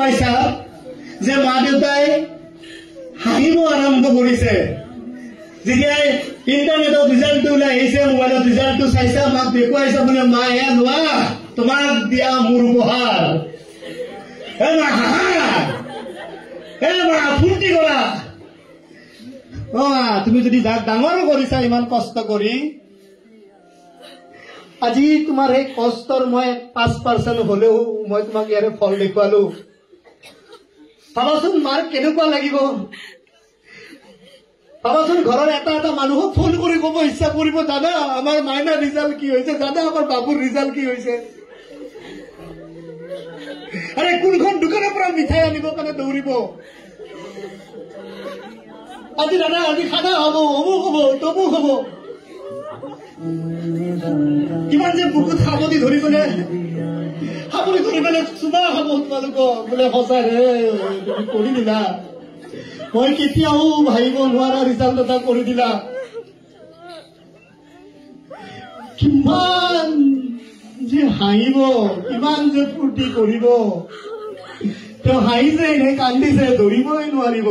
পাইছা যে মা দেউতাই হাঁহিব আৰম্ভ কৰিছে যেতিয়াই ইণ্টাৰনেটত ৰিজাল্টটো ওলাই আহিছে মোবাইলত ৰিজাল্টটো চাইছা মাক দেখুৱাইছা বোলে মা এয়া লোৱা তোমাক দিয়া মোৰ উপহাৰ মা হাঁহা মা ফূৰ্তি কৰা তুমি যদি যাক ডাঙৰ কৰিছা ইমান কষ্ট কৰি আজি তোমাৰ এই কষ্টৰ মই 5% হলেও মই তোমাক ইয়াৰে ফল দেখুৱালো ভাবাচোন মাৰ কেনেকুৱা লাগিব ভাবাচোন ঘৰৰ এটা এটা মানুহক ফোন কৰি ক'ব ইচ্ছা কৰিব দাদা আমাৰ মাইনাৰ ৰিজাল্ট কি হৈছে দাদা আমাৰ বাবুৰ ৰিজাল্ট কি হৈছে আৰে কোনখন দোকানৰ পৰা মিঠাই আনিবৰ কাৰণে দৌৰিব আজি দাদা আজি খানা হ'ব অমুক হ'ব তমুক হ'ব কিমান যে বুকুত সাৱধি ধৰি পেলে চুমা খাব তোমালোকক বোলে সঁচাই তুমি কৰি দিলা মই কেতিয়াও ভাবিব নোৱাৰা ৰিজাল্ট এটা কৰি দিলা কিমান যে হাঁহিব কিমান যে ফূৰ্তি কৰিব তেওঁ হাঁহিছে এনে কান্দিছে ধৰিবই নোৱাৰিব